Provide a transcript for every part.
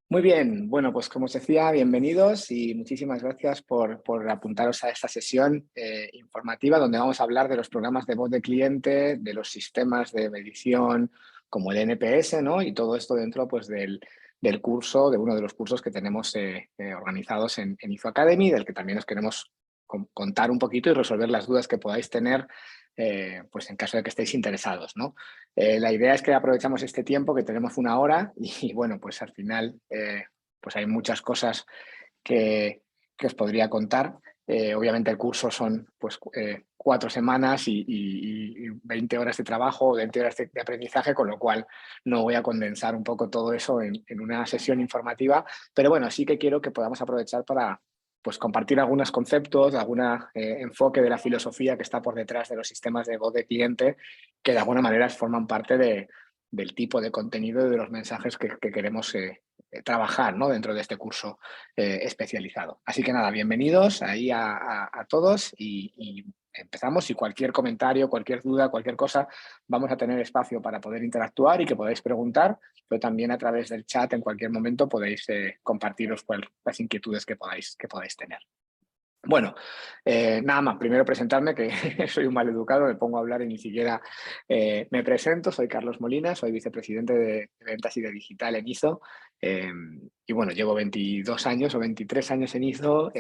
Muy bien, bueno, pues como os decía, bienvenidos y muchísimas gracias por apuntaros a esta sesión informativa donde vamos a hablar de los programas de voz de cliente, de los sistemas de medición como el NPS, ¿no? Y todo esto dentro pues, del curso, de uno de los cursos que tenemos organizados en ISO Academy, del que también os queremos contar un poquito y resolver las dudas que podáis tener pues en caso de que estéis interesados, ¿no? La idea es que aprovechamos este tiempo, que tenemos una hora y bueno, pues al final pues hay muchas cosas que os podría contar. Obviamente el curso son pues 4 semanas y 20 horas de trabajo, 20 horas de aprendizaje, con lo cual no voy a condensar un poco todo eso en una sesión informativa, pero bueno, sí que quiero que podamos aprovechar para pues compartir algunos conceptos, algún enfoque de la filosofía que está por detrás de los sistemas de voz de cliente, que de alguna manera forman parte del tipo de contenido y de los mensajes que queremos trabajar, ¿no? Dentro de este curso especializado. Así que nada, bienvenidos ahí a todos y empezamos. Y cualquier comentario, cualquier duda, cualquier cosa, vamos a tener espacio para poder interactuar y que podáis preguntar, pero también a través del chat en cualquier momento podéis compartiros las inquietudes que podáis tener. Bueno, nada más, primero presentarme, que soy un maleducado, me pongo a hablar y ni siquiera me presento. Soy Carlos Molina, soy vicepresidente de ventas y de digital en ISO. Y bueno, llevo 22 años o 23 años en ISO,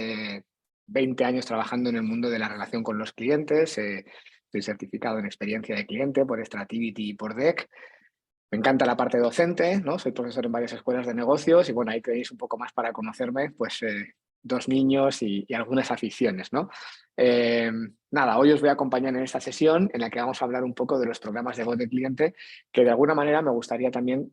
20 años trabajando en el mundo de la relación con los clientes. Estoy certificado en experiencia de cliente por Strativity y por DEC. Me encanta la parte docente, ¿no? Soy profesor en varias escuelas de negocios y bueno, ahí tenéis un poco más para conocerme, pues 2 niños y algunas aficiones, ¿no? Nada, hoy os voy a acompañar en esta sesión en la que vamos a hablar un poco de los programas de voz de cliente, que de alguna manera me gustaría también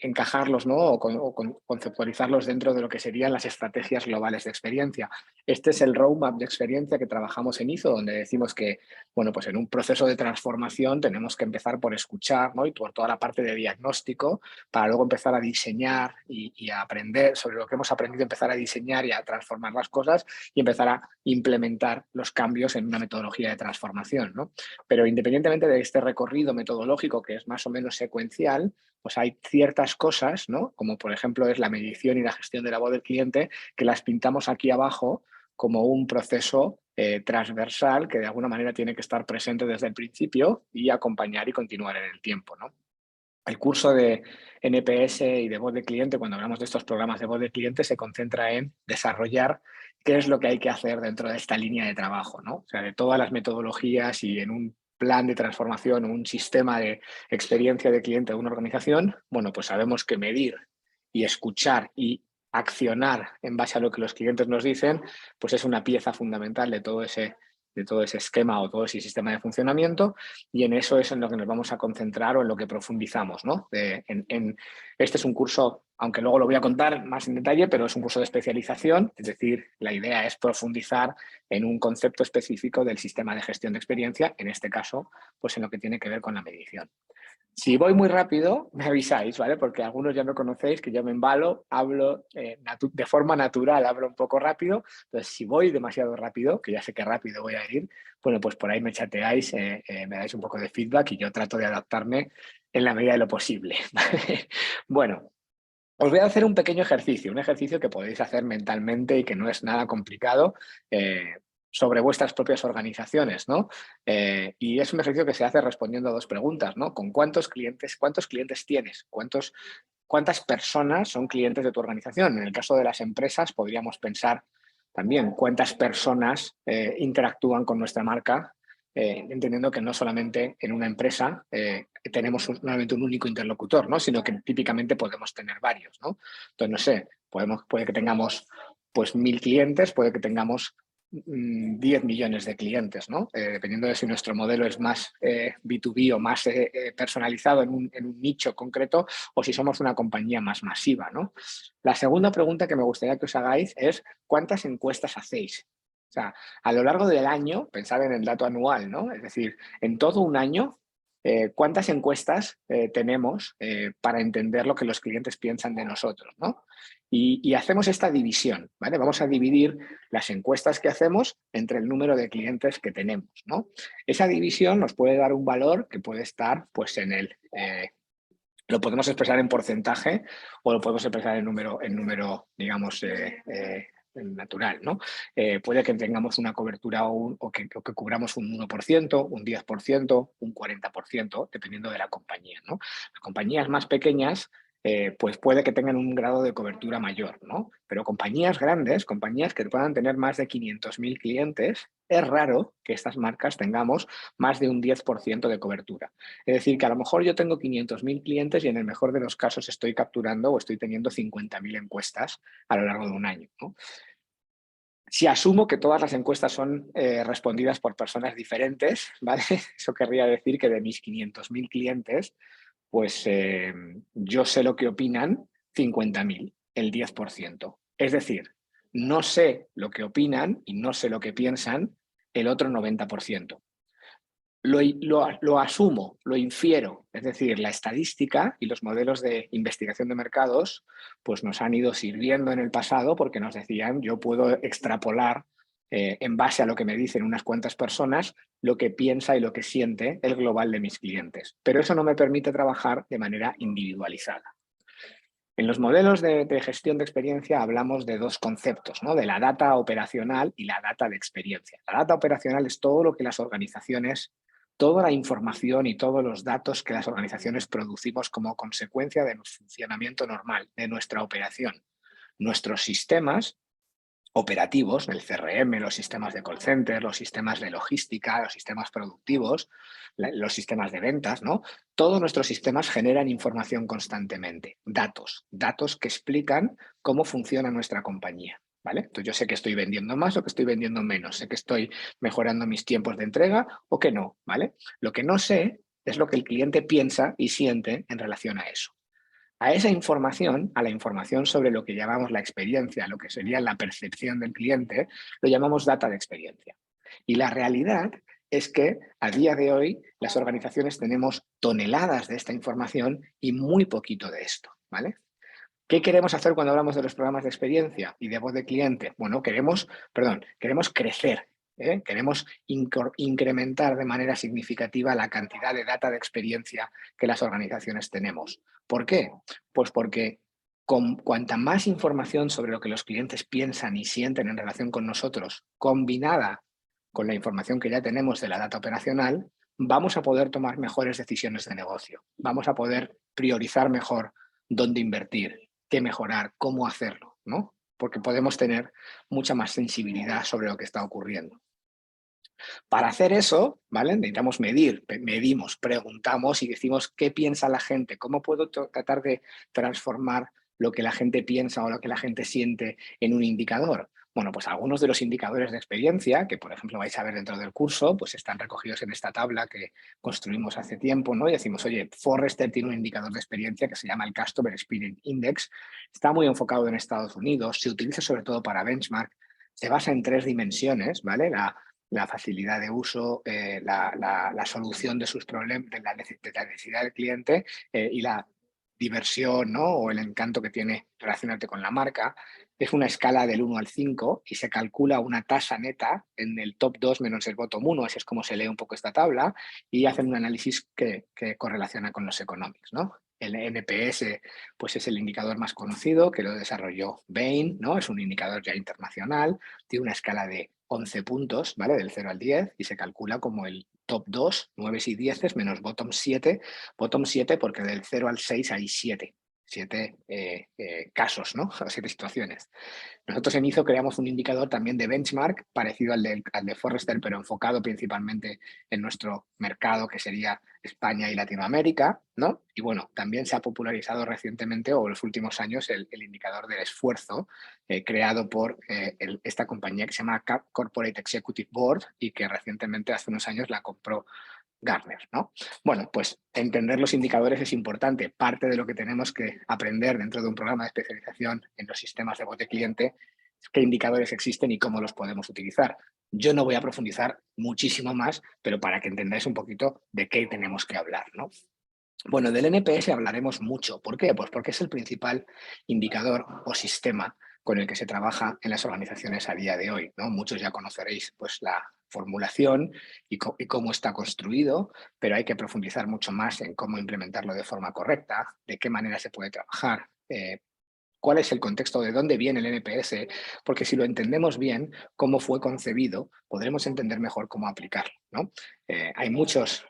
encajarlos, ¿no? O conceptualizarlos dentro de lo que serían las estrategias globales de experiencia. Este es el roadmap de experiencia que trabajamos en ISO, donde decimos que bueno, pues en un proceso de transformación tenemos que empezar por escuchar, ¿no? Y por toda la parte de diagnóstico, para luego empezar a diseñar y a aprender sobre lo que hemos aprendido, empezar a diseñar y a transformar las cosas y empezar a implementar los cambios en una metodología de transformación, ¿no? Pero independientemente de este recorrido metodológico que es más o menos secuencial, pues hay ciertas cosas, ¿no? Como por ejemplo es la medición y la gestión de la voz del cliente, que las pintamos aquí abajo como un proceso transversal que de alguna manera tiene que estar presente desde el principio y acompañar y continuar en el tiempo, ¿no? El curso de NPS y de voz de cliente, cuando hablamos de estos programas de voz de cliente, se concentra en desarrollar qué es lo que hay que hacer dentro de esta línea de trabajo, ¿no? O sea, de todas las metodologías y en un plan de transformación o un sistema de experiencia de cliente de una organización, bueno, pues sabemos que medir y escuchar y accionar en base a lo que los clientes nos dicen, pues es una pieza fundamental de todo ese esquema o todo ese sistema de funcionamiento, y en eso es en lo que nos vamos a concentrar o en lo que profundizamos, ¿no? Este es un curso, aunque luego lo voy a contar más en detalle, pero es un curso de especialización, es decir, la idea es profundizar en un concepto específico del sistema de gestión de experiencia, en este caso, pues en lo que tiene que ver con la medición. Si voy muy rápido, me avisáis, ¿vale? Porque algunos ya me conocéis, que yo me embalo, hablo de forma natural, hablo un poco rápido. Entonces, si voy demasiado rápido, que ya sé que rápido voy a ir, bueno, pues por ahí me chateáis, me dais un poco de feedback y yo trato de adaptarme en la medida de lo posible, ¿vale? Bueno, os voy a hacer un ejercicio que podéis hacer mentalmente y que no es nada complicado, sobre vuestras propias organizaciones, ¿no? Y es un ejercicio que se hace respondiendo a dos preguntas, ¿no? ¿Con cuántos clientes tienes? ¿Cuántas personas son clientes de tu organización? En el caso de las empresas podríamos pensar también cuántas personas interactúan con nuestra marca, entendiendo que no solamente en una empresa tenemos solamente un único interlocutor, ¿no? Sino que típicamente podemos tener varios, ¿no? Entonces, no sé, puede que tengamos pues 1.000 clientes, puede que tengamos 10 millones de clientes, ¿no? Dependiendo de si nuestro modelo es más B2B o más personalizado en un nicho concreto, o si somos una compañía más masiva, ¿no? La segunda pregunta que me gustaría que os hagáis es ¿cuántas encuestas hacéis? O sea, a lo largo del año, pensad en el dato anual, ¿no? Es decir, en todo un año, ¿cuántas encuestas tenemos para entender lo que los clientes piensan de nosotros, ¿no? Y hacemos esta división, ¿vale? Vamos a dividir las encuestas que hacemos entre el número de clientes que tenemos, ¿no? Esa división nos puede dar un valor que puede estar pues, Lo podemos expresar en porcentaje o lo podemos expresar en número digamos, natural, ¿no? Puede que tengamos una cobertura o que cubramos un 1%, un 10%, un 40%, dependiendo de la compañía, ¿no? Las compañías más pequeñas, pues puede que tengan un grado de cobertura mayor, ¿no? Pero compañías grandes, compañías que puedan tener más de 500.000 clientes, es raro que estas marcas tengamos más de un 10% de cobertura. Es decir, que a lo mejor yo tengo 500.000 clientes y en el mejor de los casos estoy capturando o estoy teniendo 50.000 encuestas a lo largo de un año, ¿no? Si asumo que todas las encuestas son respondidas por personas diferentes, ¿vale? Eso querría decir que de mis 500.000 clientes, pues yo sé lo que opinan 50.000, el 10%. Es decir, no sé lo que opinan y no sé lo que piensan el otro 90%. Lo asumo, lo infiero, es decir, la estadística y los modelos de investigación de mercados pues nos han ido sirviendo en el pasado porque nos decían yo puedo extrapolar en base a lo que me dicen unas cuantas personas lo que piensa y lo que siente el global de mis clientes. Pero eso no me permite trabajar de manera individualizada. En los modelos de gestión de experiencia hablamos de dos conceptos, ¿no? De la data operacional y la data de experiencia. La data operacional es todo lo que las organizaciones, toda la información y todos los datos que las organizaciones producimos como consecuencia de nuestro funcionamiento normal, de nuestra operación. Nuestros sistemas operativos, el CRM, los sistemas de call center, los sistemas de logística, los sistemas productivos, los sistemas de ventas, ¿no? Todos nuestros sistemas generan información constantemente, datos que explican cómo funciona nuestra compañía, ¿vale? Entonces yo sé que estoy vendiendo más o que estoy vendiendo menos, sé que estoy mejorando mis tiempos de entrega o que no, ¿vale? Lo que no sé es lo que el cliente piensa y siente en relación a eso. A esa información, a la información sobre lo que llamamos la experiencia, lo que sería la percepción del cliente, lo llamamos data de experiencia. Y la realidad es que a día de hoy las organizaciones tenemos toneladas de esta información y muy poquito de esto, ¿vale? ¿Qué queremos hacer cuando hablamos de los programas de experiencia y de voz de cliente? Bueno, queremos crecer, ¿eh? Queremos incrementar de manera significativa la cantidad de data de experiencia que las organizaciones tenemos. ¿Por qué? Pues porque con cuanta más información sobre lo que los clientes piensan y sienten en relación con nosotros, combinada con la información que ya tenemos de la data operacional, vamos a poder tomar mejores decisiones de negocio, vamos a poder priorizar mejor dónde invertir, qué mejorar, cómo hacerlo, ¿no? Porque podemos tener mucha más sensibilidad sobre lo que está ocurriendo. Para hacer eso, ¿vale? Necesitamos medir, medimos, preguntamos y decimos qué piensa la gente, cómo puedo tratar de transformar lo que la gente piensa o lo que la gente siente en un indicador. Bueno, pues algunos de los indicadores de experiencia, que por ejemplo vais a ver dentro del curso, pues están recogidos en esta tabla que construimos hace tiempo, ¿no? Y decimos, oye, Forrester tiene un indicador de experiencia que se llama el Customer Experience Index, está muy enfocado en Estados Unidos, se utiliza sobre todo para benchmark, se basa en tres dimensiones, ¿vale? La facilidad de uso, la solución de sus problemas, de la necesidad del cliente y la diversión, ¿no? O el encanto que tiene relacionarte con la marca. Es una escala del 1 al 5 y se calcula una tasa neta en el top 2 menos el bottom 1, así es como se lee un poco esta tabla, y hacen un análisis que correlaciona con los economics, ¿no? El NPS pues es el indicador más conocido, que lo desarrolló Bain, ¿no? Es un indicador ya internacional, tiene una escala de 11 puntos, ¿vale? Del 0 al 10 y se calcula como el top 2, 9 y 10 menos bottom 7 porque del 0 al 6 hay 7 casos, ¿no? 7 situaciones. Nosotros en ISO creamos un indicador también de benchmark parecido al de Forrester, pero enfocado principalmente en nuestro mercado, que sería España y Latinoamérica, ¿no? Y bueno, también se ha popularizado recientemente o en los últimos años el indicador del esfuerzo creado por esta compañía que se llama Corporate Executive Board y que recientemente, hace unos años, la compró Gartner, ¿no? Bueno, pues entender los indicadores es importante. Parte de lo que tenemos que aprender dentro de un programa de especialización en los sistemas de voz de cliente es qué indicadores existen y cómo los podemos utilizar. Yo no voy a profundizar muchísimo más, pero para que entendáis un poquito de qué tenemos que hablar, ¿no? Bueno, del NPS hablaremos mucho. ¿Por qué? Pues porque es el principal indicador o sistema con el que se trabaja en las organizaciones a día de hoy, ¿no? Muchos ya conoceréis pues, formulación y cómo está construido, pero hay que profundizar mucho más en cómo implementarlo de forma correcta, de qué manera se puede trabajar, cuál es el contexto, de dónde viene el NPS, porque si lo entendemos bien, cómo fue concebido, podremos entender mejor cómo aplicarlo, ¿no? Hay muchos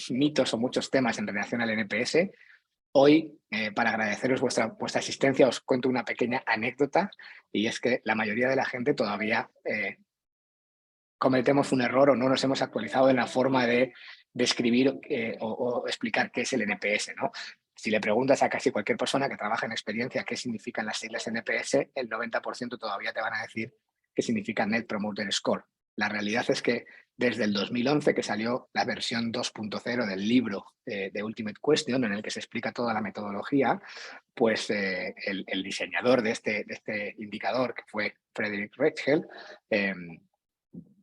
mitos o muchos temas en relación al NPS. Hoy, para agradeceros vuestra asistencia, os cuento una pequeña anécdota, y es que la mayoría de la gente todavía cometemos un error o no nos hemos actualizado en la forma de describir o explicar qué es el NPS, ¿no? Si le preguntas a casi cualquier persona que trabaja en experiencia qué significan las siglas NPS, el 90% todavía te van a decir qué significa Net Promoter Score. La realidad es que desde el 2011, que salió la versión 2.0 del libro de Ultimate Question, en el que se explica toda la metodología, pues el diseñador de este indicador, que fue Frederick Reichheld,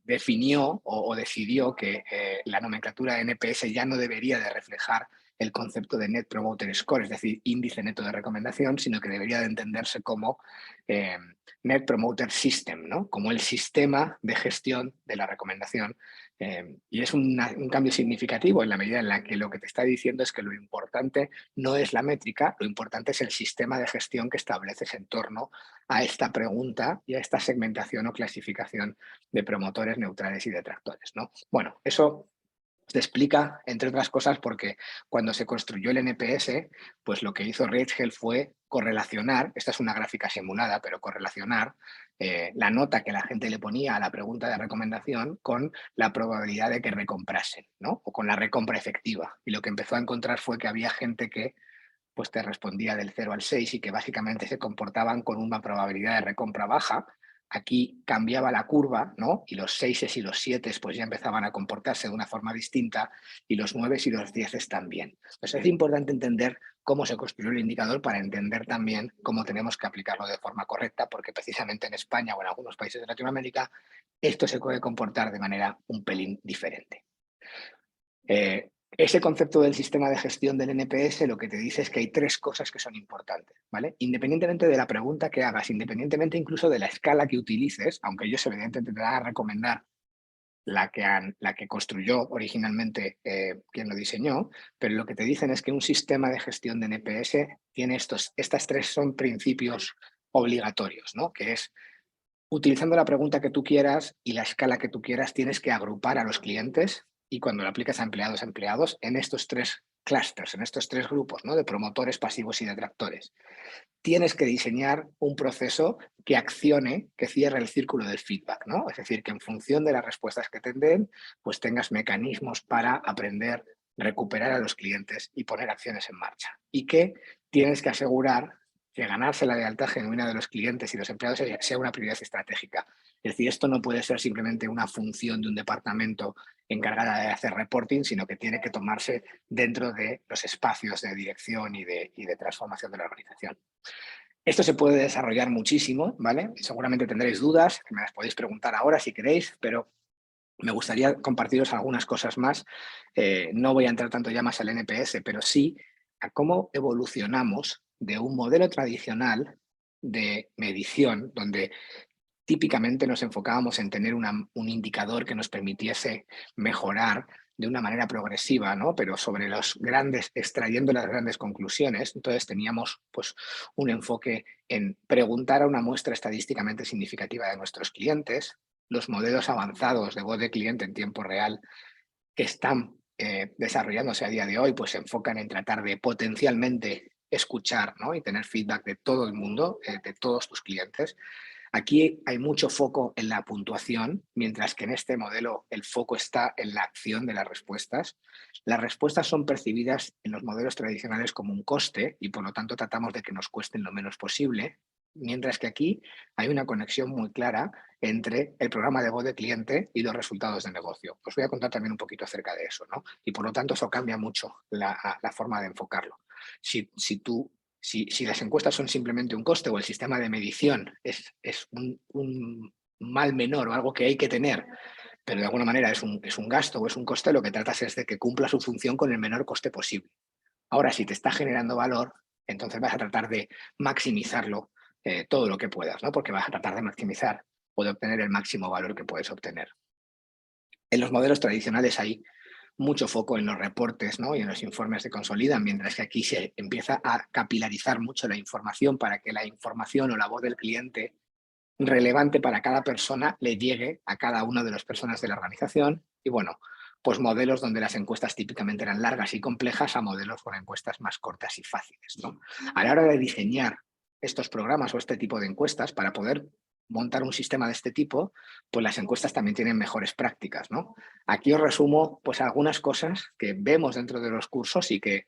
definió o decidió que la nomenclatura NPS ya no debería de reflejar el concepto de Net Promoter Score, es decir, índice neto de recomendación, sino que debería de entenderse como Net Promoter System, ¿no? Como el sistema de gestión de la recomendación. Y es un cambio significativo en la medida en la que lo que te está diciendo es que lo importante no es la métrica, lo importante es el sistema de gestión que estableces en torno a esta pregunta y a esta segmentación o clasificación de promotores, neutrales y detractores, ¿no? Bueno, eso se explica, entre otras cosas, porque cuando se construyó el NPS, pues lo que hizo Reichheld fue correlacionar, esta es una gráfica simulada, pero correlacionar la nota que la gente le ponía a la pregunta de recomendación con la probabilidad de que recomprasen, ¿no? O con la recompra efectiva. Y lo que empezó a encontrar fue que había gente que pues te respondía del 0 al 6 y que básicamente se comportaban con una probabilidad de recompra baja. Aquí cambiaba la curva, ¿no? Y los 6 y los 7 pues ya empezaban a comportarse de una forma distinta, y los 9 y los 10 también. Entonces es importante entender cómo se construyó el indicador para entender también cómo tenemos que aplicarlo de forma correcta, porque precisamente en España o en algunos países de Latinoamérica esto se puede comportar de manera un pelín diferente. Ese concepto del sistema de gestión del NPS lo que te dice es que hay tres cosas que son importantes, ¿vale? Independientemente de la pregunta que hagas, independientemente incluso de la escala que utilices, aunque ellos evidentemente te van a recomendar la que construyó originalmente quien lo diseñó, pero lo que te dicen es que un sistema de gestión de NPS tiene estas tres son principios obligatorios, ¿no? Que es, utilizando la pregunta que tú quieras y la escala que tú quieras, tienes que agrupar a los clientes, y cuando lo aplicas a empleados, en estos tres clusters, en estos tres grupos, ¿no? De promotores, pasivos y detractores. Tienes que diseñar un proceso que accione, que cierre el círculo del feedback, ¿no? Es decir, que en función de las respuestas que te den, pues tengas mecanismos para aprender, recuperar a los clientes y poner acciones en marcha. Y que tienes que asegurar que ganarse la lealtad genuina de los clientes y los empleados sea una prioridad estratégica. Es decir, esto no puede ser simplemente una función de un departamento encargada de hacer reporting, sino que tiene que tomarse dentro de los espacios de dirección y de transformación de la organización. Esto se puede desarrollar muchísimo, ¿vale? Seguramente tendréis dudas, que me las podéis preguntar ahora si queréis, pero me gustaría compartiros algunas cosas más. No voy a entrar tanto ya más al NPS, pero sí a cómo evolucionamos de un modelo tradicional de medición, donde típicamente nos enfocábamos en tener un indicador que nos permitiese mejorar de una manera progresiva, ¿no? Pero sobre los grandes, extrayendo las grandes conclusiones. Entonces teníamos pues, un enfoque en preguntar a una muestra estadísticamente significativa de nuestros clientes. Los modelos avanzados de voz de cliente en tiempo real que están desarrollándose a día de hoy, pues se enfocan en tratar de potencialmente escuchar, ¿no? Y tener feedback de todo el mundo, de todos tus clientes. Aquí hay mucho foco en la puntuación, mientras que en este modelo el foco está en la acción de las respuestas. Las respuestas son percibidas en los modelos tradicionales como un coste, y por lo tanto tratamos de que nos cuesten lo menos posible, mientras que aquí hay una conexión muy clara entre el programa de voz de cliente y los resultados de negocio. Os voy a contar también un poquito acerca de eso, ¿no? Y por lo tanto eso cambia mucho la forma de enfocarlo. Si las encuestas son simplemente un coste, o el sistema de medición es un mal menor o algo que hay que tener, pero de alguna manera es un gasto o es un coste, lo que tratas es de que cumpla su función con el menor coste posible. Ahora, si te está generando valor, entonces vas a tratar de maximizarlo todo lo que puedas, ¿no? Porque vas a tratar de maximizar o de obtener el máximo valor que puedes obtener. En los modelos tradicionales hay mucho foco en los reportes, ¿no? Y en los informes de consolida, mientras que aquí se empieza a capilarizar mucho la información para que la información o la voz del cliente relevante para cada persona le llegue a cada una de las personas de la organización. Y bueno, pues modelos donde las encuestas típicamente eran largas y complejas a modelos con encuestas más cortas y fáciles, ¿no? A la hora de diseñar estos programas o este tipo de encuestas para poder montar un sistema de este tipo, pues las encuestas también tienen mejores prácticas, ¿no? Aquí os resumo pues algunas cosas que vemos dentro de los cursos y que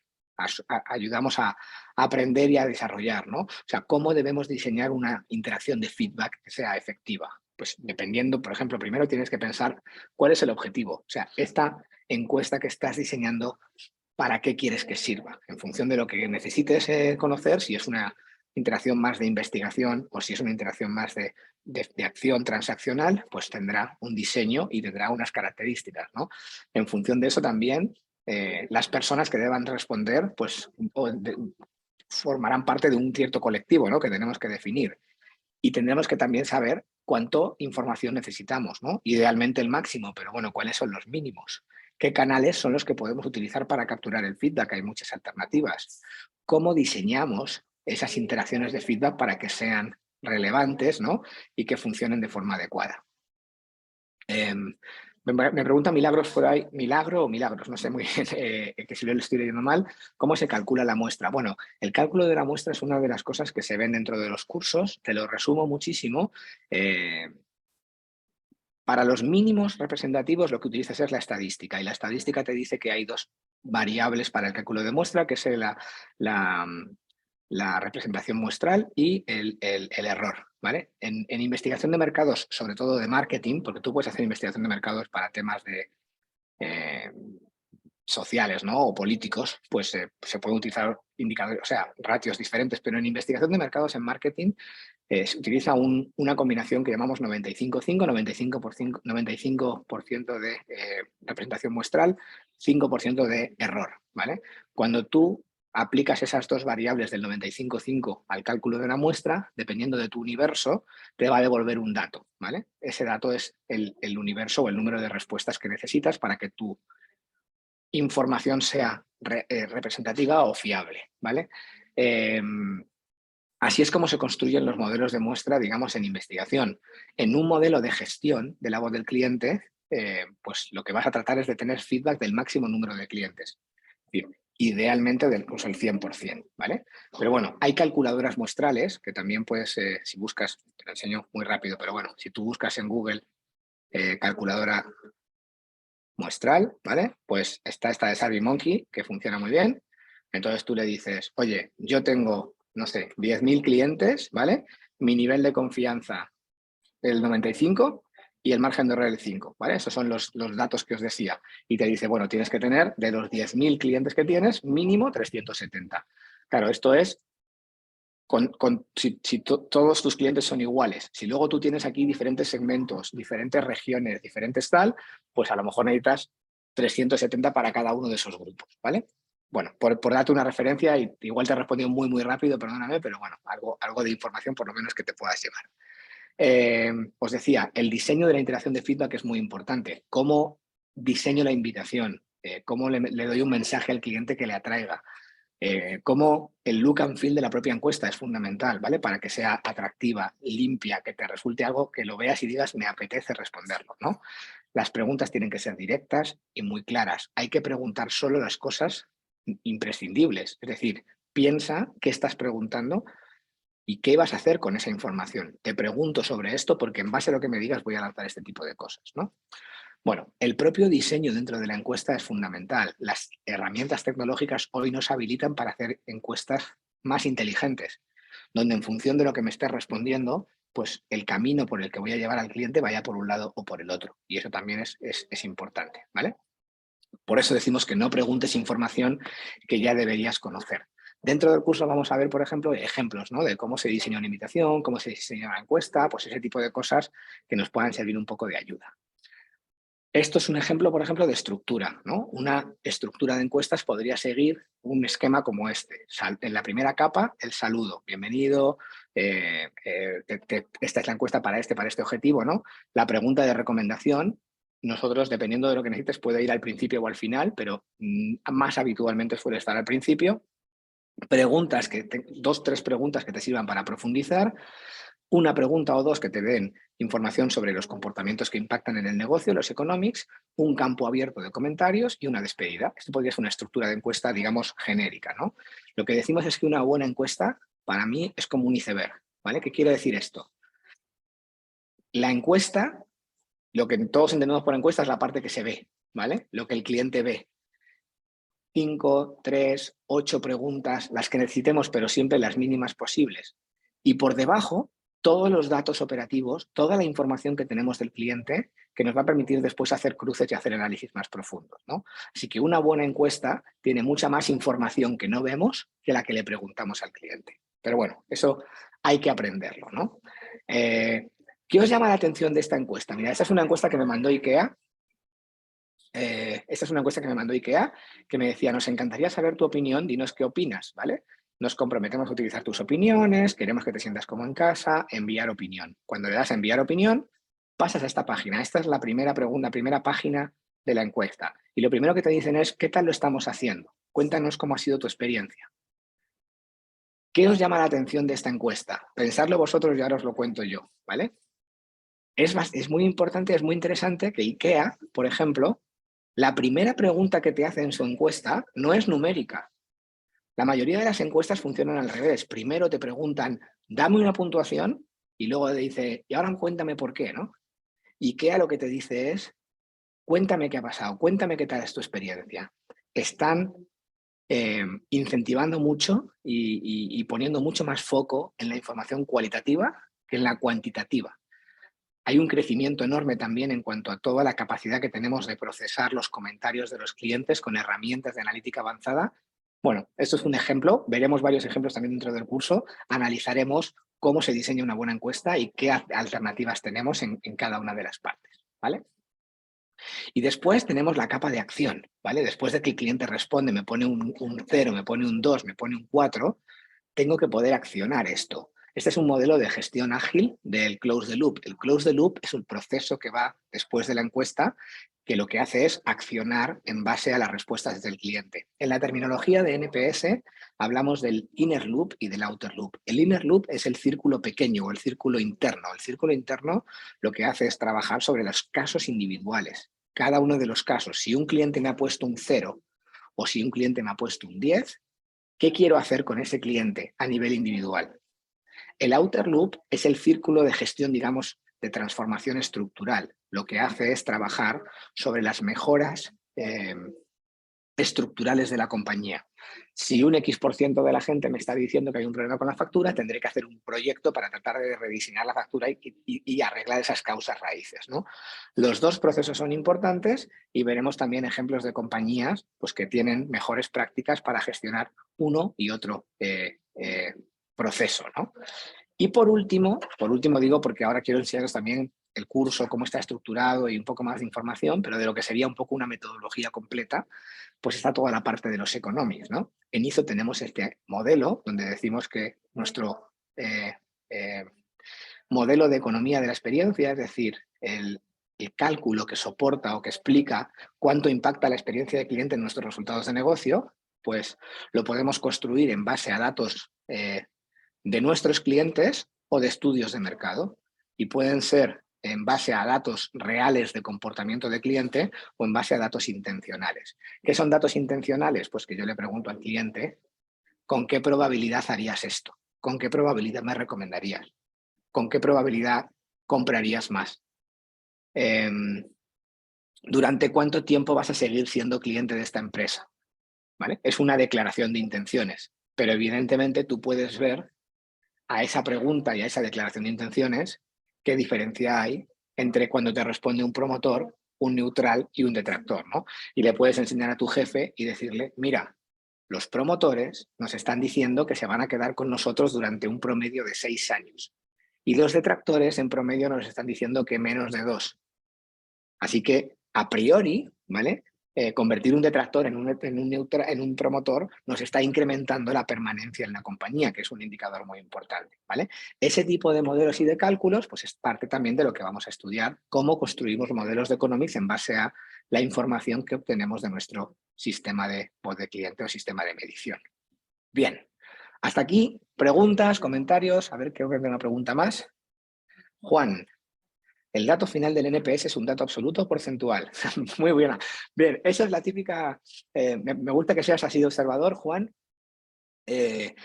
ayudamos a aprender y a desarrollar, ¿no? O sea, cómo debemos diseñar una interacción de feedback que sea efectiva. Pues dependiendo, por ejemplo, primero tienes que pensar cuál es el objetivo. O sea, esta encuesta que estás diseñando, ¿para qué quieres que sirva? En función de lo que necesites conocer, si es una interacción más de investigación o si es una interacción más de acción transaccional, pues tendrá un diseño y tendrá unas características, ¿no? En función de eso también, las personas que deban responder, pues formarán parte de un cierto colectivo, ¿no? Que tenemos que definir. Y tendremos que también saber cuánto información necesitamos, ¿no? Idealmente el máximo, pero bueno, ¿cuáles son los mínimos? ¿Qué canales son los que podemos utilizar para capturar el feedback? Hay muchas alternativas. ¿Cómo diseñamos esas interacciones de feedback para que sean relevantes, ¿no? Y que funcionen de forma adecuada? Me pregunta Milagros por ahí, Milagro o Milagros, no sé muy bien, que si lo estoy leyendo mal, ¿cómo se calcula la muestra? Bueno, el cálculo de la muestra es una de las cosas que se ven dentro de los cursos, te lo resumo muchísimo. eh, para los mínimos representativos lo que utilizas es la estadística y la estadística te dice que hay dos variables para el cálculo de muestra, que es la, la representación muestral y el error. ¿Vale? En investigación de mercados, sobre todo de marketing, porque tú puedes hacer investigación de mercados para temas de eh, sociales, ¿no? O políticos, pues se pueden utilizar indicadores, o sea, ratios diferentes, pero en investigación de mercados en marketing se utiliza una combinación que llamamos 95-5, 95% de representación muestral, 5% de error, ¿vale? Cuando tú aplicas esas dos variables del 95-5 al cálculo de una muestra, dependiendo de tu universo, te va a devolver un dato, ¿vale? Ese dato es el universo o el número de respuestas que necesitas para que tu información sea representativa o fiable, ¿vale? Así es como se construyen los modelos de muestra, digamos, en investigación. En un modelo de gestión de la voz del cliente, pues lo que vas a tratar es de tener feedback del máximo número de clientes. Es decir, idealmente del el 100%, ¿vale? Pero bueno, hay calculadoras muestrales que también puedes, si buscas, te lo enseño muy rápido, pero bueno, si tú buscas en Google calculadora muestral, ¿vale? Pues está esta de SurveyMonkey, que funciona muy bien. Entonces tú le dices, oye, yo tengo, no sé, 10.000 clientes, ¿vale? Mi nivel de confianza el 95 y el margen de error el 5, ¿vale? Esos son los datos que os decía. Y te dice, bueno, tienes que tener de los 10.000 clientes que tienes, mínimo 370. Claro, esto es si todos tus clientes son iguales. Si luego tú tienes aquí diferentes segmentos, diferentes regiones, diferentes tal, pues a lo mejor necesitas 370 para cada uno de esos grupos, ¿vale? Bueno, por darte una referencia, y igual te he respondido muy, muy rápido, perdóname, pero bueno, algo de información por lo menos que te puedas llevar. Os decía, el diseño de la interacción de feedback es muy importante. ¿Cómo diseño la invitación? ¿Cómo le doy un mensaje al cliente que le atraiga? Cómo el look and feel de la propia encuesta es fundamental, ¿vale? Para que sea atractiva, limpia, que te resulte algo que lo veas y digas, me apetece responderlo, ¿no? Las preguntas tienen que ser directas y muy claras. Hay que preguntar solo las cosas imprescindibles. Es decir, piensa qué estás preguntando y qué vas a hacer con esa información. Te pregunto sobre esto porque en base a lo que me digas voy a lanzar este tipo de cosas, ¿no? Bueno, el propio diseño dentro de la encuesta es fundamental. Las herramientas tecnológicas hoy nos habilitan para hacer encuestas más inteligentes, donde en función de lo que me esté respondiendo, pues el camino por el que voy a llevar al cliente vaya por un lado o por el otro. Y eso también es importante, ¿vale? Por eso decimos que no preguntes información que ya deberías conocer. Dentro del curso vamos a ver, por ejemplo, ejemplos, ¿no? De cómo se diseña una invitación, cómo se diseña una encuesta, pues ese tipo de cosas que nos puedan servir un poco de ayuda. Esto es un ejemplo, por ejemplo, de estructura, ¿no? Una estructura de encuestas podría seguir un esquema como este. En la primera capa, el saludo. Bienvenido, esta es la encuesta para este objetivo, ¿no? La pregunta de recomendación, nosotros, dependiendo de lo que necesites, puede ir al principio o al final, pero más habitualmente suele estar al principio. Preguntas dos, tres preguntas que te sirvan para profundizar, una pregunta o dos que te den información sobre los comportamientos que impactan en el negocio, los economics, un campo abierto de comentarios y una despedida. Esto podría ser una estructura de encuesta, digamos, genérica, ¿no? Lo que decimos es que una buena encuesta, para mí, es como un iceberg, ¿vale? ¿Qué quiere decir esto? La encuesta, lo que todos entendemos por encuesta es la parte que se ve, ¿vale? Lo que el cliente ve. 5, 3, 8 preguntas, las que necesitemos, pero siempre las mínimas posibles. Y por debajo, todos los datos operativos, toda la información que tenemos del cliente que nos va a permitir después hacer cruces y hacer análisis más profundos, ¿no? Así que una buena encuesta tiene mucha más información que no vemos que la que le preguntamos al cliente. Pero bueno, eso hay que aprenderlo, ¿no? ¿Qué os llama la atención de esta encuesta? Mira, esta es una encuesta que me mandó IKEA. Esta es una encuesta que me mandó IKEA, que me decía, nos encantaría saber tu opinión, dinos qué opinas, ¿vale? Nos comprometemos a utilizar tus opiniones, queremos que te sientas como en casa, enviar opinión. Cuando le das a enviar opinión, pasas a esta página. Esta es la primera pregunta, primera página de la encuesta. Y lo primero que te dicen es, ¿qué tal lo estamos haciendo? Cuéntanos cómo ha sido tu experiencia. ¿Qué os llama la atención de esta encuesta? Pensadlo vosotros y ahora os lo cuento yo, ¿vale? Es muy importante, es muy interesante que IKEA, por ejemplo, la primera pregunta que te hace en su encuesta no es numérica. La mayoría de las encuestas funcionan al revés. Primero te preguntan, dame una puntuación, y luego te dice, y ahora cuéntame por qué, ¿no? IKEA lo que te dice es, cuéntame qué ha pasado, cuéntame qué tal es tu experiencia. Están incentivando mucho y poniendo mucho más foco en la información cualitativa que en la cuantitativa. Hay un crecimiento enorme también en cuanto a toda la capacidad que tenemos de procesar los comentarios de los clientes con herramientas de analítica avanzada. Bueno, esto es un ejemplo, veremos varios ejemplos también dentro del curso, analizaremos cómo se diseña una buena encuesta y qué alternativas tenemos en cada una de las partes, ¿vale? Y después tenemos la capa de acción, ¿vale? Después de que el cliente responde, me pone un 0, me pone un 2, me pone un 4, tengo que poder accionar esto. Este es un modelo de gestión ágil del close the loop. El close the loop es un proceso que va después de la encuesta, que lo que hace es accionar en base a las respuestas del cliente. En la terminología de NPS hablamos del inner loop y del outer loop. El inner loop es el círculo pequeño o el círculo interno. El círculo interno lo que hace es trabajar sobre los casos individuales. Cada uno de los casos, si un cliente me ha puesto un 0 o si un cliente me ha puesto un 10, ¿qué quiero hacer con ese cliente a nivel individual? El outer loop es el círculo de gestión, digamos, de transformación estructural. Lo que hace es trabajar sobre las mejoras estructurales de la compañía. Si un X% de la gente me está diciendo que hay un problema con la factura, tendré que hacer un proyecto para tratar de rediseñar la factura y arreglar esas causas raíces, ¿no? Los dos procesos son importantes y veremos también ejemplos de compañías pues, que tienen mejores prácticas para gestionar uno y otro proceso, ¿no? Y por último digo porque ahora quiero enseñaros también el curso, cómo está estructurado y un poco más de información, pero de lo que sería un poco una metodología completa, pues está toda la parte de los economics, ¿no? En ISO tenemos este modelo donde decimos que nuestro eh, modelo de economía de la experiencia, es decir, el cálculo que soporta o que explica cuánto impacta la experiencia de cliente en nuestros resultados de negocio, pues lo podemos construir en base a datos de nuestros clientes o de estudios de mercado. Y pueden ser en base a datos reales de comportamiento de cliente o en base a datos intencionales. ¿Qué son datos intencionales? Pues que yo le pregunto al cliente, ¿con qué probabilidad harías esto? ¿Con qué probabilidad me recomendarías? ¿Con qué probabilidad comprarías más? ¿Durante cuánto tiempo vas a seguir siendo cliente de esta empresa? ¿Vale? Es una declaración de intenciones, pero evidentemente tú puedes ver a esa pregunta y a esa declaración de intenciones qué diferencia hay entre cuando te responde un promotor, un neutral y un detractor, ¿no? Y le puedes enseñar a tu jefe y decirle, mira, los promotores nos están diciendo que se van a quedar con nosotros durante un promedio de 6 años. Y los detractores en promedio nos están diciendo que menos de 2. Así que, a priori, ¿vale? convertir un detractor en un promotor nos está incrementando la permanencia en la compañía, que es un indicador muy importante, ¿vale? Ese tipo de modelos y de cálculos pues es parte también de lo que vamos a estudiar, cómo construimos modelos de economics en base a la información que obtenemos de nuestro sistema de voz de cliente o sistema de medición. Bien, hasta aquí, preguntas, comentarios. A ver, creo que hay una pregunta más. Juan, ¿el dato final del NPS es un dato absoluto o porcentual? Muy buena. Bien, esa es la típica... me gusta que seas así de observador, Juan. Este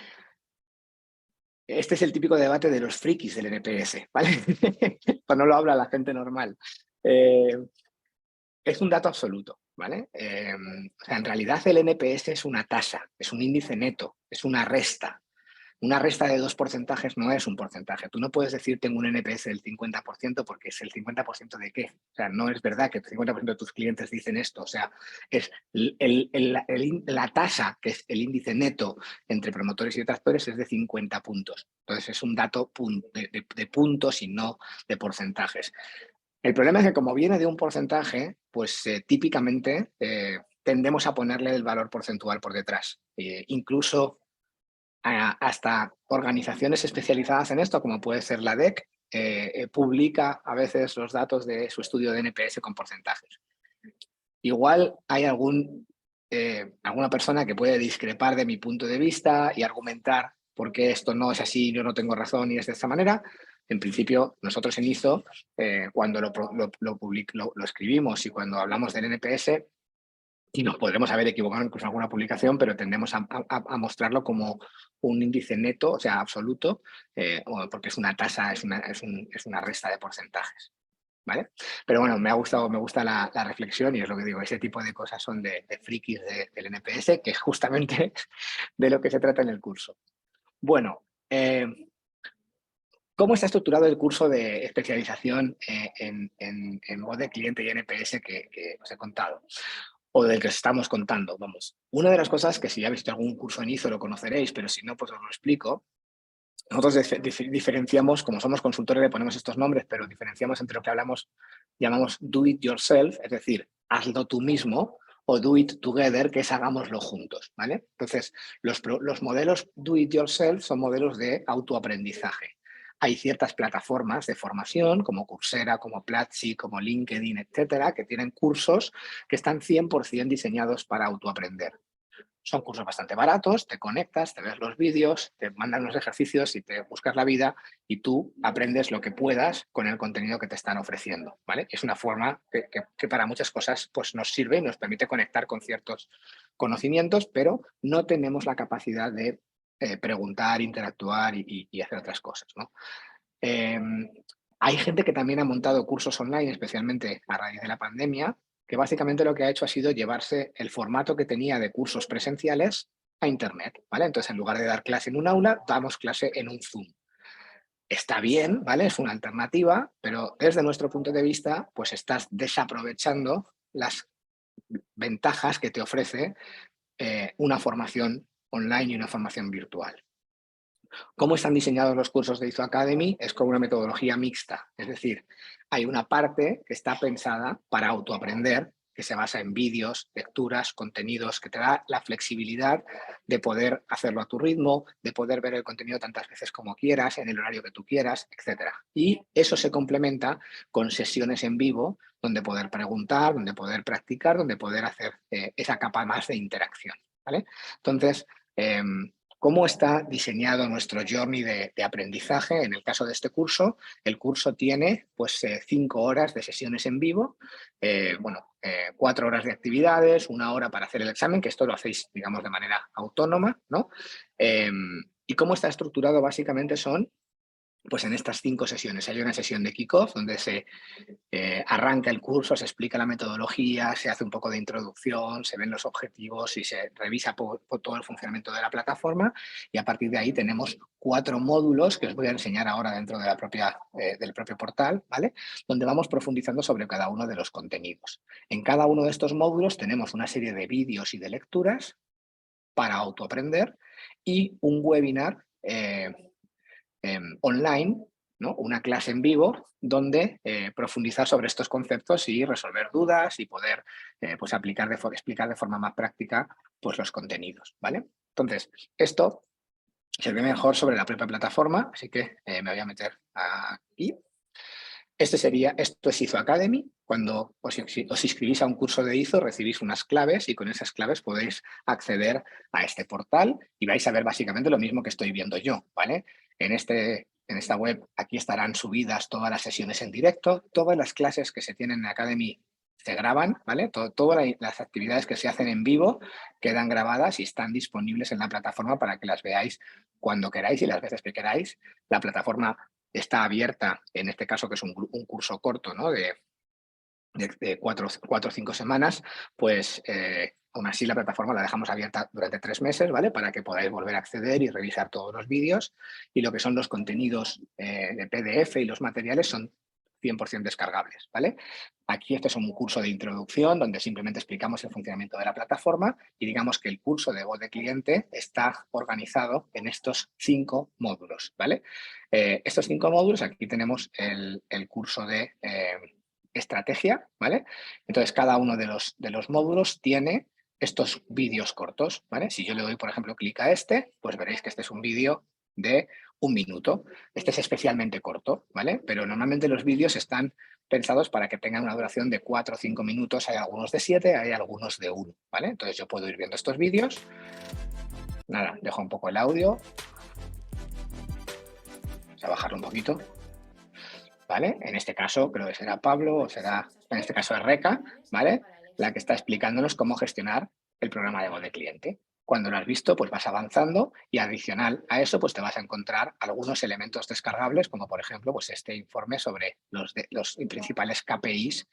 es el típico debate de los frikis del NPS, ¿vale? Cuando no lo habla la gente normal. Es un dato absoluto, ¿vale? O sea, en realidad el NPS es una tasa, es un índice neto, es una resta. Una resta de dos porcentajes no es un porcentaje. Tú no puedes decir tengo un NPS del 50% porque es el 50% de qué. O sea, no es verdad que el 50% de tus clientes dicen esto. O sea, es la tasa, que es el índice neto entre promotores y detractores, es de 50 puntos. Entonces es un dato de puntos y no de porcentajes. El problema es que como viene de un porcentaje, pues típicamente tendemos a ponerle el valor porcentual por detrás. Incluso hasta organizaciones especializadas en esto, como puede ser la DEC, publica a veces los datos de su estudio de NPS con porcentajes. Igual hay alguna persona que puede discrepar de mi punto de vista y argumentar por qué esto no es así, yo no tengo razón y es de esta manera. En principio, nosotros en ISO, cuando lo escribimos y cuando hablamos del NPS, y nos podremos haber equivocado incluso en alguna publicación, pero tendemos a mostrarlo como un índice neto, o sea, absoluto, porque es una tasa, es una resta de porcentajes, ¿vale? Pero bueno, me gusta la reflexión y es lo que digo, ese tipo de cosas son de frikis del NPS, que es justamente de lo que se trata en el curso. Bueno, ¿cómo está estructurado el curso de especialización en voz de cliente y NPS que os he contado? O del que os estamos contando, vamos. Una de las cosas que si ya habéis visto algún curso en ISO lo conoceréis, pero si no, pues os lo explico. Nosotros diferenciamos, como somos consultores le ponemos estos nombres, pero diferenciamos entre lo que llamamos do it yourself, es decir, hazlo tú mismo, o do it together, que es hagámoslo juntos, ¿vale? Entonces, los modelos do it yourself son modelos de autoaprendizaje. Hay ciertas plataformas de formación, como Coursera, como Platzi, como LinkedIn, etcétera, que tienen cursos que están 100% diseñados para autoaprender. Son cursos bastante baratos, te conectas, te ves los vídeos, te mandan los ejercicios y te buscas la vida y tú aprendes lo que puedas con el contenido que te están ofreciendo, ¿vale? Es una forma que para muchas cosas pues, nos sirve y nos permite conectar con ciertos conocimientos, pero no tenemos la capacidad de preguntar, interactuar y hacer otras cosas, ¿no? Hay gente que también ha montado cursos online, especialmente a raíz de la pandemia, que básicamente lo que ha hecho ha sido llevarse el formato que tenía de cursos presenciales a Internet, ¿vale? Entonces, en lugar de dar clase en un aula, damos clase en un Zoom. Está bien, ¿vale? Es una alternativa, pero desde nuestro punto de vista, pues estás desaprovechando las ventajas que te ofrece una formación online y una formación virtual. ¿Cómo están diseñados los cursos de ISO Academy? Es con una metodología mixta, es decir, hay una parte que está pensada para autoaprender, que se basa en vídeos, lecturas, contenidos, que te da la flexibilidad de poder hacerlo a tu ritmo, de poder ver el contenido tantas veces como quieras, en el horario que tú quieras, etc. Y eso se complementa con sesiones en vivo, donde poder preguntar, donde poder practicar, donde poder hacer esa capa más de interacción, ¿vale? Entonces, ¿cómo está diseñado nuestro journey de aprendizaje? En el caso de este curso, el curso tiene pues 5 horas de sesiones en vivo, 4 horas de actividades, 1 hora para hacer el examen, que esto lo hacéis, digamos, de manera autónoma, ¿no? ¿Y cómo está estructurado? Básicamente son, pues en estas 5 sesiones, hay una sesión de kickoff donde se arranca el curso, se explica la metodología, se hace un poco de introducción, se ven los objetivos y se revisa por todo el funcionamiento de la plataforma y a partir de ahí tenemos 4 módulos que os voy a enseñar ahora dentro de del propio portal, ¿vale? Donde vamos profundizando sobre cada uno de los contenidos. En cada uno de estos módulos tenemos una serie de vídeos y de lecturas para autoaprender y un webinar online, ¿no? Una clase en vivo donde profundizar sobre estos conceptos y resolver dudas y poder pues explicar de forma más práctica pues, los contenidos, ¿vale? Entonces, esto se ve mejor sobre la propia plataforma, así que me voy a meter aquí. Esto es ISO Academy. Cuando os inscribís a un curso de ISO, recibís unas claves y con esas claves podéis acceder a este portal y vais a ver básicamente lo mismo que estoy viendo yo, ¿vale? En esta web aquí estarán subidas todas las sesiones en directo, todas las clases que se tienen en Academy se graban, ¿vale? Todas las actividades que se hacen en vivo quedan grabadas y están disponibles en la plataforma para que las veáis cuando queráis y las veces que queráis. La plataforma está abierta, en este caso que es un curso corto, ¿no? de 4 o 5 semanas, pues aún así la plataforma la dejamos abierta durante 3 meses, ¿vale? Para que podáis volver a acceder y revisar todos los vídeos, y lo que son los contenidos de PDF y los materiales son 100% descargables, ¿vale? Aquí este es un curso de introducción donde simplemente explicamos el funcionamiento de la plataforma y digamos que el curso de voz de cliente está organizado en estos 5 módulos, ¿vale? Estos 5 módulos, aquí tenemos el curso de estrategia, ¿vale? Entonces, cada uno de los módulos tiene estos vídeos cortos, ¿vale? Si yo le doy, por ejemplo, clic a este, pues veréis que este es un vídeo de 1 minuto. Este es especialmente corto, ¿vale? Pero normalmente los vídeos están pensados para que tengan una duración de 4 o 5 minutos. Hay algunos de 7, hay algunos de 1, ¿vale? Entonces yo puedo ir viendo estos vídeos. Nada, dejo un poco el audio. Vamos a bajarlo un poquito. ¿Vale? En este caso creo que será Pablo o será, en este caso es Reca, ¿vale? La que está explicándonos cómo gestionar el programa de voz de cliente. Cuando lo has visto, pues vas avanzando y adicional a eso, pues te vas a encontrar algunos elementos descargables, como por ejemplo, pues este informe sobre los principales KPIs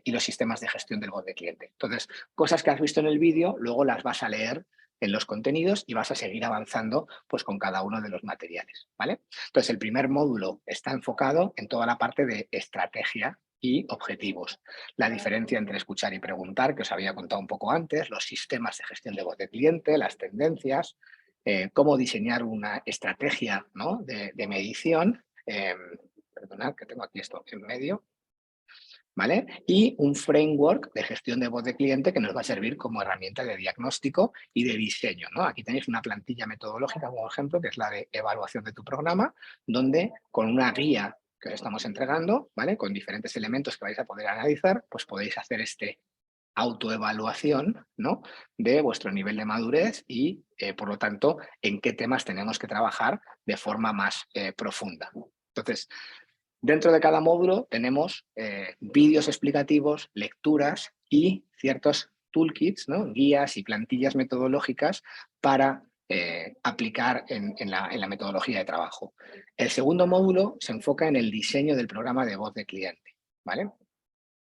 y los sistemas de gestión del voz de cliente. Entonces, cosas que has visto en el vídeo, luego las vas a leer en los contenidos y vas a seguir avanzando pues con cada uno de los materiales, ¿vale? Entonces, el primer módulo está enfocado en toda la parte de estrategia y objetivos. La diferencia entre escuchar y preguntar, que os había contado un poco antes, los sistemas de gestión de voz de cliente, las tendencias, cómo diseñar una estrategia, ¿no? de medición. Perdonad que tengo aquí esto en medio. ¿Vale? Y un framework de gestión de voz de cliente que nos va a servir como herramienta de diagnóstico y de diseño, ¿no? Aquí tenéis una plantilla metodológica, como ejemplo, que es la de evaluación de tu programa, donde con una guía que os estamos entregando, ¿vale? Con diferentes elementos que vais a poder analizar, pues podéis hacer este autoevaluación, ¿no? De vuestro nivel de madurez y, por lo tanto, en qué temas tenemos que trabajar de forma más profunda. Entonces, dentro de cada módulo tenemos vídeos explicativos, lecturas y ciertos toolkits, ¿no? Guías y plantillas metodológicas para aplicar en la metodología de trabajo. El segundo módulo se enfoca en el diseño del programa de voz de cliente, ¿vale?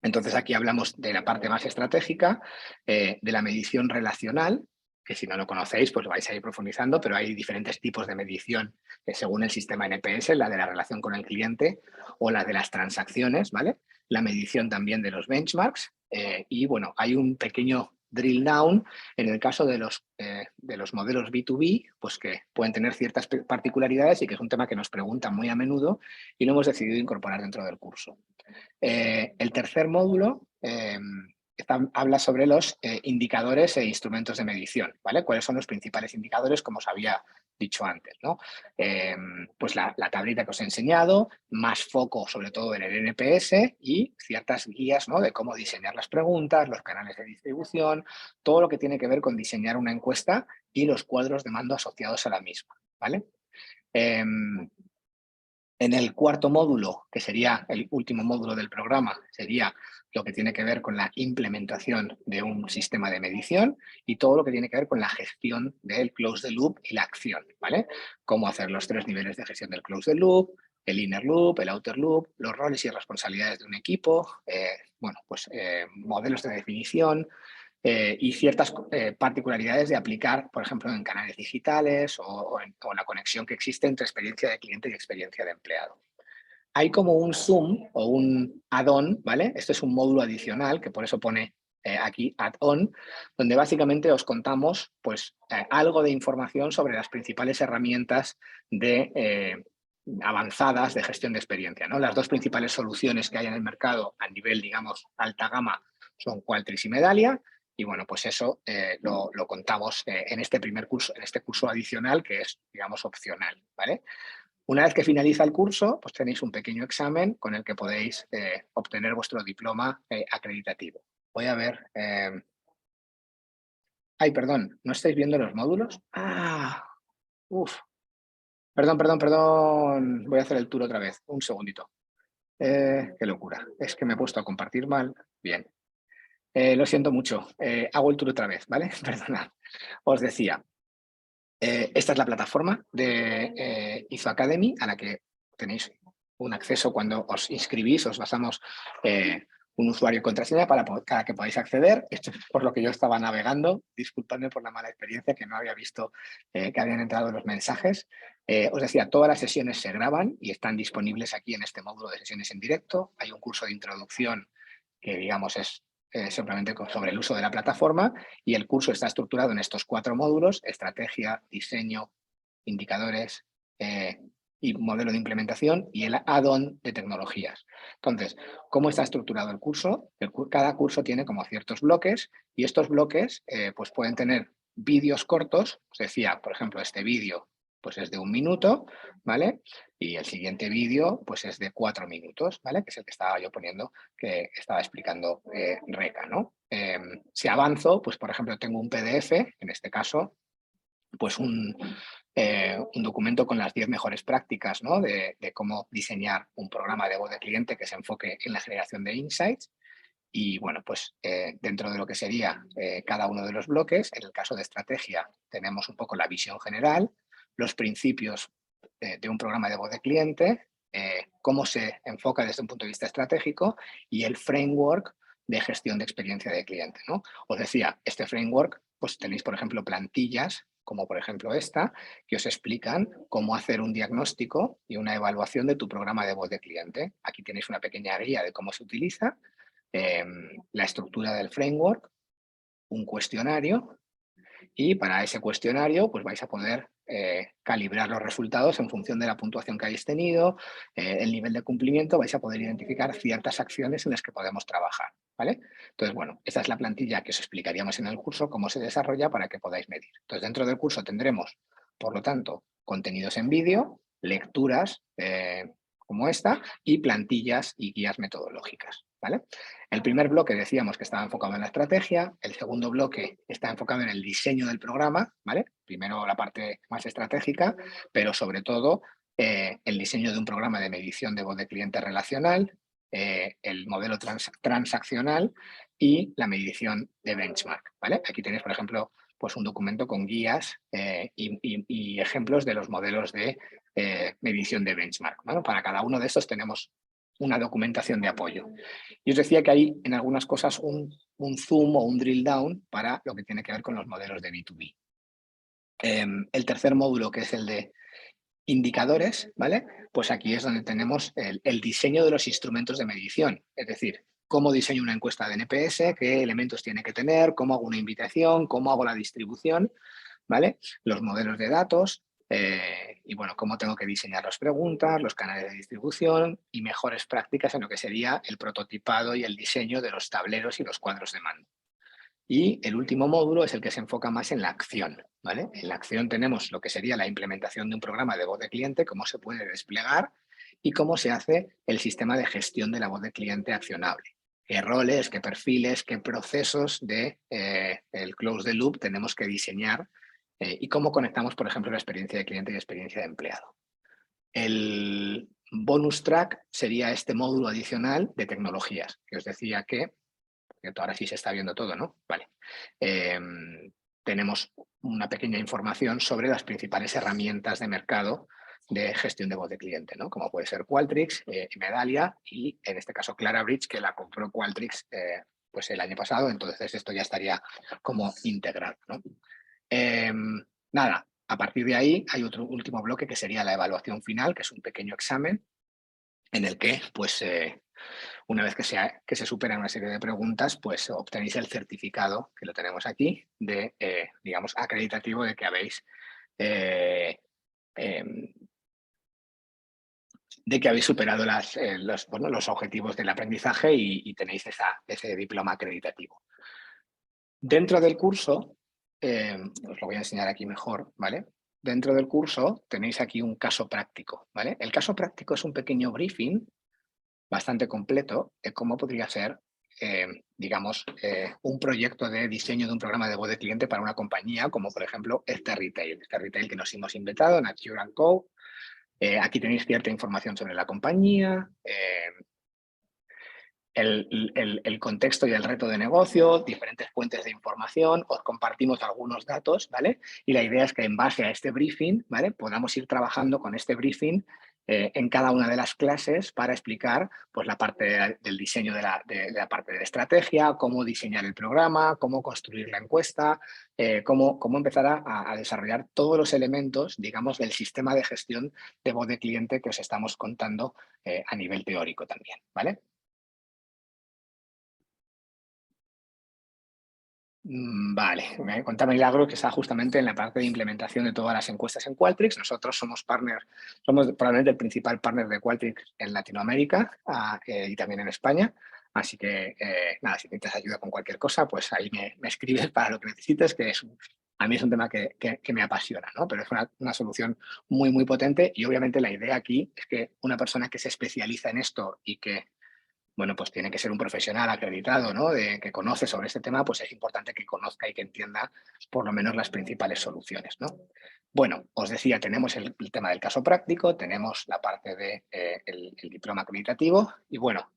Entonces aquí hablamos de la parte más estratégica, de la medición relacional, que si no lo conocéis, pues vais a ir profundizando, pero hay diferentes tipos de medición según el sistema NPS, la de la relación con el cliente o la de las transacciones, ¿vale? La medición también de los benchmarks y, bueno, hay un pequeño drill down en el caso de los modelos B2B, pues que pueden tener ciertas particularidades y que es un tema que nos preguntan muy a menudo y lo hemos decidido incorporar dentro del curso. El tercer módulo habla sobre los indicadores e instrumentos de medición, ¿vale? ¿Cuáles son los principales indicadores, como os había dicho antes, ¿no? Pues la tablita que os he enseñado, más foco sobre todo en el NPS y ciertas guías, ¿no? De cómo diseñar las preguntas, los canales de distribución, todo lo que tiene que ver con diseñar una encuesta y los cuadros de mando asociados a la misma, ¿vale? En el cuarto módulo, que sería el último módulo del programa, sería lo que tiene que ver con la implementación de un sistema de medición y todo lo que tiene que ver con la gestión del close the loop y la acción, ¿vale? Cómo hacer los 3 niveles de gestión del close the loop, el inner loop, el outer loop, los roles y responsabilidades de un equipo, modelos de definición, y ciertas particularidades de aplicar, por ejemplo, en canales digitales o la conexión que existe entre experiencia de cliente y experiencia de empleado. Hay como un Zoom o un add-on, ¿vale? Este es un módulo adicional, que por eso pone aquí add-on, donde básicamente os contamos pues, algo de información sobre las principales herramientas de avanzadas de gestión de experiencia, ¿no? Las dos principales soluciones que hay en el mercado a nivel, digamos, alta gama son Qualtrics y Medallia. Y bueno, pues eso lo contamos en este primer curso, en este curso adicional que es, digamos, opcional, ¿vale? Una vez que finaliza el curso, pues tenéis un pequeño examen con el que podéis obtener vuestro diploma acreditativo. Voy a ver. Ay, perdón, ¿no estáis viendo los módulos? Ah, uff. Perdón, perdón, perdón. Voy a hacer el tour otra vez. Un segundito. Qué locura. Es que me he puesto a compartir mal. Bien. Lo siento mucho. Hago el tour otra vez, ¿vale? Perdonad. Os decía, esta es la plataforma de ISO Academy a la que tenéis un acceso cuando os inscribís. Os basamos un usuario y contraseña para que podáis acceder. Esto es por lo que yo estaba navegando. Disculpadme por la mala experiencia, que no había visto que habían entrado los mensajes. Os decía, todas las sesiones se graban y están disponibles aquí en este módulo de sesiones en directo. Hay un curso de introducción que, digamos, es simplemente sobre el uso de la plataforma, y el curso está estructurado en estos 4 módulos: estrategia, diseño, indicadores y modelo de implementación, y el add-on de tecnologías. Entonces, ¿cómo está estructurado el curso? Cada curso tiene como ciertos bloques, y estos bloques pues pueden tener vídeos cortos. Os decía, por ejemplo, este vídeo pues es de 1 minuto, ¿vale? Y el siguiente vídeo pues es de 4 minutos, ¿vale? Que es el que estaba yo poniendo, que estaba explicando Reca, ¿no? Si avanzo, pues por ejemplo tengo un PDF, en este caso, pues un documento con las 10 mejores prácticas, ¿no? de cómo diseñar un programa de voz de cliente que se enfoque en la generación de insights. Y bueno, pues dentro de lo que sería cada uno de los bloques, en el caso de estrategia tenemos un poco la visión general, los principios de un programa de voz de cliente, cómo se enfoca desde un punto de vista estratégico, y el framework de gestión de experiencia de cliente, ¿no? Os decía, este framework, pues tenéis, por ejemplo, plantillas, como por ejemplo esta, que os explican cómo hacer un diagnóstico y una evaluación de tu programa de voz de cliente. Aquí tenéis una pequeña guía de cómo se utiliza, la estructura del framework, un cuestionario, y para ese cuestionario pues vais a poder calibrar los resultados en función de la puntuación que hayáis tenido, el nivel de cumplimiento. Vais a poder identificar ciertas acciones en las que podemos trabajar, ¿vale? Entonces, bueno, esta es la plantilla que os explicaríamos en el curso, cómo se desarrolla para que podáis medir. Entonces, dentro del curso tendremos, por lo tanto, contenidos en vídeo, lecturas como esta, y plantillas y guías metodológicas, ¿vale? El primer bloque decíamos que estaba enfocado en la estrategia, el segundo bloque está enfocado en el diseño del programa, ¿vale? Primero la parte más estratégica, pero sobre todo el diseño de un programa de medición de voz de cliente relacional, el modelo transaccional y la medición de benchmark, ¿vale? Aquí tenéis, por ejemplo, pues un documento con guías y ejemplos de los modelos de medición de benchmark, ¿vale? Para cada uno de estos tenemos una documentación de apoyo. Y os decía que hay en algunas cosas un zoom o un drill down para lo que tiene que ver con los modelos de B2B. El tercer módulo, que es el de indicadores, ¿vale? Pues aquí es donde tenemos el diseño de los instrumentos de medición, es decir, cómo diseño una encuesta de NPS, qué elementos tiene que tener, cómo hago una invitación, cómo hago la distribución, ¿vale? Los modelos de datos y, bueno, cómo tengo que diseñar las preguntas, los canales de distribución y mejores prácticas en lo que sería el prototipado y el diseño de los tableros y los cuadros de mando. Y el último módulo es el que se enfoca más en la acción, ¿vale? En la acción tenemos lo que sería la implementación de un programa de voz de cliente, cómo se puede desplegar y cómo se hace el sistema de gestión de la voz de cliente accionable. Qué roles, qué perfiles, qué procesos de el close the loop tenemos que diseñar y cómo conectamos, por ejemplo, la experiencia de cliente y experiencia de empleado. El bonus track sería este módulo adicional de tecnologías, que os decía que ahora sí se está viendo todo, ¿no? Vale. Tenemos una pequeña información sobre las principales herramientas de mercado de gestión de voz de cliente, ¿no? Como puede ser Qualtrics, Medallia y, en este caso, Clarabridge, que la compró Qualtrics pues el año pasado. Entonces esto ya estaría como integrado, ¿no? Nada, a partir de ahí hay otro último bloque que sería la evaluación final, que es un pequeño examen en el que, pues, una vez que se superan una serie de preguntas, pues obtenéis el certificado, que lo tenemos aquí, de, digamos, acreditativo de que habéis eh, de que habéis superado los objetivos del aprendizaje y tenéis ese diploma acreditativo. Dentro del curso, os lo voy a enseñar aquí mejor, ¿vale? Dentro del curso tenéis aquí un caso práctico, ¿vale? El caso práctico es un pequeño briefing bastante completo de cómo podría ser, digamos, un proyecto de diseño de un programa de voz de cliente para una compañía, como por ejemplo este retail que nos hemos inventado, Nature & Co. Aquí tenéis cierta información sobre la compañía, el contexto y el reto de negocio, diferentes fuentes de información, os compartimos algunos datos, ¿vale? Y la idea es que en base a este briefing, ¿vale? Podamos ir trabajando con este briefing en cada una de las clases para explicar pues, la parte del diseño de la parte de estrategia, cómo diseñar el programa, cómo construir la encuesta, cómo empezar a desarrollar todos los elementos, digamos, del sistema de gestión de voz de cliente que os estamos contando a nivel teórico también, ¿vale? Vale, me contaba Milagro que está justamente en la parte de implementación de todas las encuestas en Qualtrics. Nosotros somos somos probablemente el principal partner de Qualtrics en Latinoamérica y también en España. Así que, nada, si necesitas ayuda con cualquier cosa, pues ahí me escribes para lo que necesites, a mí es un tema que me apasiona, ¿no? Pero es una solución muy, muy potente y obviamente la idea aquí es que una persona que se especializa en esto y que bueno, pues tiene que ser un profesional acreditado, ¿no? Que conoce sobre este tema, pues es importante que conozca y que entienda por lo menos las principales soluciones, ¿no? Bueno, os decía, tenemos el tema del caso práctico, tenemos la parte de el diploma acreditativo y bueno,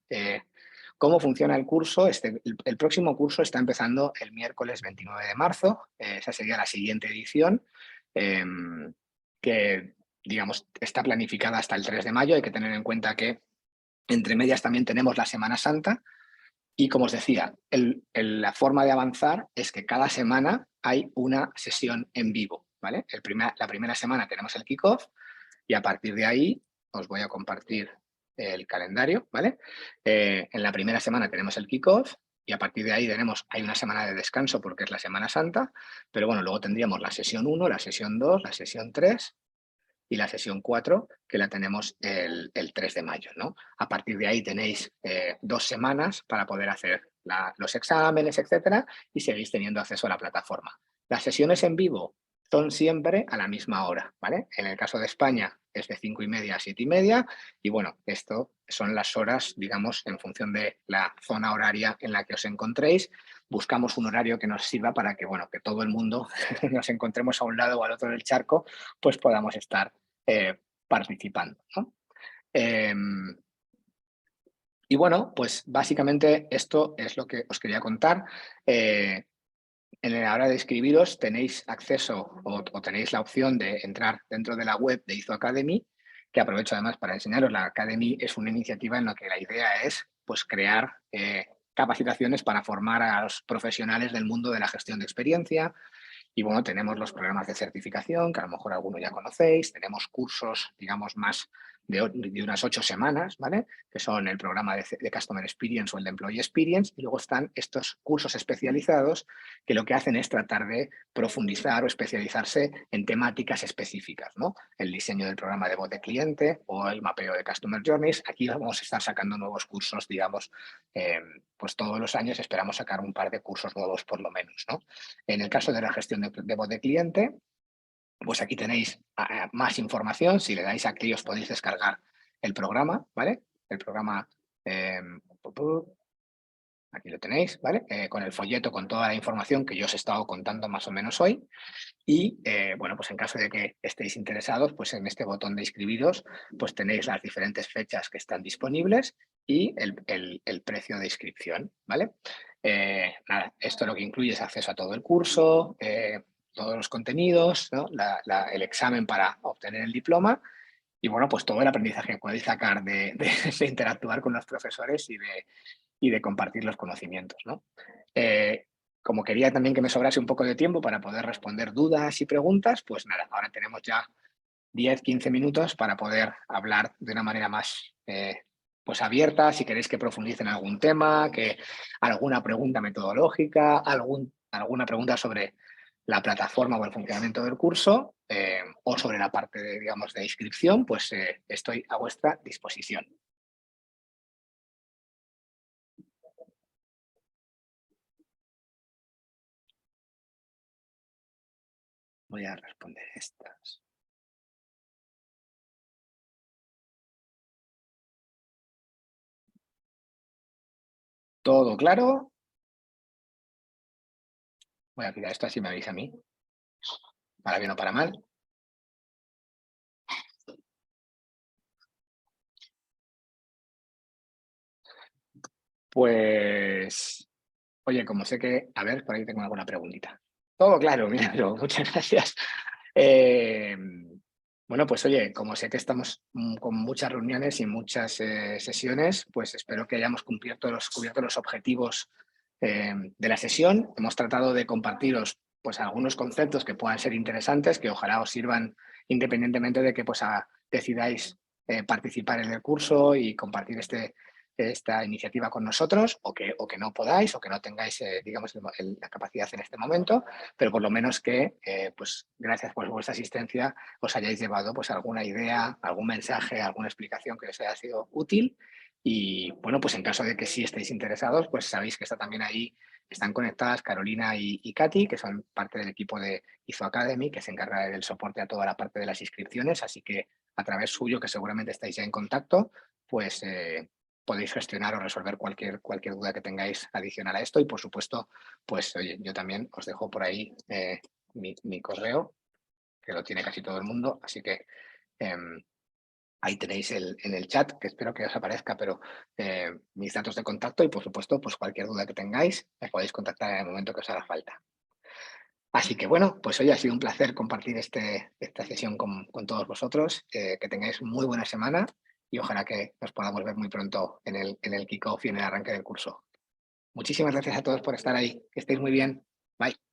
¿cómo funciona el curso? El próximo curso está empezando el miércoles 29 de marzo, esa sería la siguiente edición, que digamos está planificada hasta el 3 de mayo, hay que tener en cuenta que entre medias también tenemos la Semana Santa y, como os decía, la forma de avanzar es que cada semana hay una sesión en vivo, ¿vale? La primera semana tenemos el kickoff y a partir de ahí os voy a compartir el calendario, ¿vale? En la primera semana tenemos el kickoff y a partir de ahí hay una semana de descanso porque es la Semana Santa, pero bueno, luego tendríamos la sesión 1, la sesión 2, la sesión 3 y la sesión 4, que la tenemos el 3 de mayo, ¿no? A partir de ahí tenéis 2 semanas para poder hacer los exámenes, etcétera, y seguís teniendo acceso a la plataforma. Las sesiones en vivo son siempre a la misma hora, ¿vale? En el caso de España es de 5:30 a 7:30 y bueno, esto son las horas, digamos, en función de la zona horaria en la que os encontréis. Buscamos un horario que nos sirva para que, bueno, que todo el mundo nos encontremos a un lado o al otro del charco, pues podamos estar participando, ¿no? Y bueno, pues básicamente esto es lo que os quería contar. En la hora de inscribiros tenéis acceso o tenéis la opción de entrar dentro de la web de ISO Academy, que aprovecho además para enseñaros. La Academy es una iniciativa en la que la idea es pues, crear capacitaciones para formar a los profesionales del mundo de la gestión de experiencia. Y bueno, tenemos los programas de certificación, que a lo mejor alguno ya conocéis, tenemos cursos, digamos, más de unas 8 semanas, ¿vale? Que son el programa de Customer Experience o el de Employee Experience, y luego están estos cursos especializados que lo que hacen es tratar de profundizar o especializarse en temáticas específicas, ¿no? El diseño del programa de voz de cliente o el mapeo de Customer Journeys. Aquí vamos a estar sacando nuevos cursos, digamos, pues todos los años esperamos sacar un par de cursos nuevos por lo menos, ¿no? En el caso de la gestión de voz de cliente, pues aquí tenéis más información. Si le dais aquí os podéis descargar el programa, ¿vale? El programa, aquí lo tenéis, ¿vale? Con el folleto, con toda la información que yo os he estado contando más o menos hoy. Y, bueno, pues en caso de que estéis interesados, pues en este botón de inscribiros, pues tenéis las diferentes fechas que están disponibles y el precio de inscripción, ¿vale? Nada, esto lo que incluye es acceso a todo el curso, todos los contenidos, ¿no? El examen para obtener el diploma y, bueno, pues todo el aprendizaje que podéis sacar de interactuar con los profesores y de compartir los conocimientos, ¿no? Como quería también que me sobrase un poco de tiempo para poder responder dudas y preguntas, pues nada, ahora tenemos ya 10-15 minutos para poder hablar de una manera más pues abierta, si queréis que profundice en algún tema, que alguna pregunta metodológica, alguna pregunta sobre la plataforma o el funcionamiento del curso o sobre la parte de, digamos, de inscripción, pues estoy a vuestra disposición. Voy a responder estas. ¿Todo claro? Voy a quitar esto así me avisa a mí. Para bien o para mal. Pues, oye, como sé que, a ver, por ahí tengo alguna preguntita. Todo claro, mira, muchas gracias. Eh, bueno, pues oye, como sé que estamos con muchas reuniones y muchas sesiones, pues espero que hayamos cubierto los objetivos de la sesión. Hemos tratado de compartiros pues algunos conceptos que puedan ser interesantes, que ojalá os sirvan independientemente de que pues decidáis participar en el curso y compartir esta iniciativa con nosotros o que no podáis o que no tengáis, digamos, la capacidad en este momento, pero por lo menos que, pues gracias por vuestra asistencia, os hayáis llevado pues alguna idea, algún mensaje, alguna explicación que os haya sido útil. Y bueno, pues en caso de que sí estéis interesados, pues sabéis que está también ahí, están conectadas Carolina y Katy, que son parte del equipo de ISO Academy, que se encarga del soporte a toda la parte de las inscripciones, así que a través suyo, que seguramente estáis ya en contacto, pues podéis gestionar o resolver cualquier duda que tengáis adicional a esto. Y por supuesto, pues oye, yo también os dejo por ahí mi correo, que lo tiene casi todo el mundo, así que ahí tenéis en el chat, que espero que os aparezca, pero mis datos de contacto y por supuesto, pues cualquier duda que tengáis, me podéis contactar en el momento que os haga falta. Así que bueno, pues hoy ha sido un placer compartir esta sesión con todos vosotros, que tengáis muy buena semana y ojalá que nos podamos ver muy pronto en el kickoff y en el arranque del curso. Muchísimas gracias a todos por estar ahí, que estéis muy bien. Bye.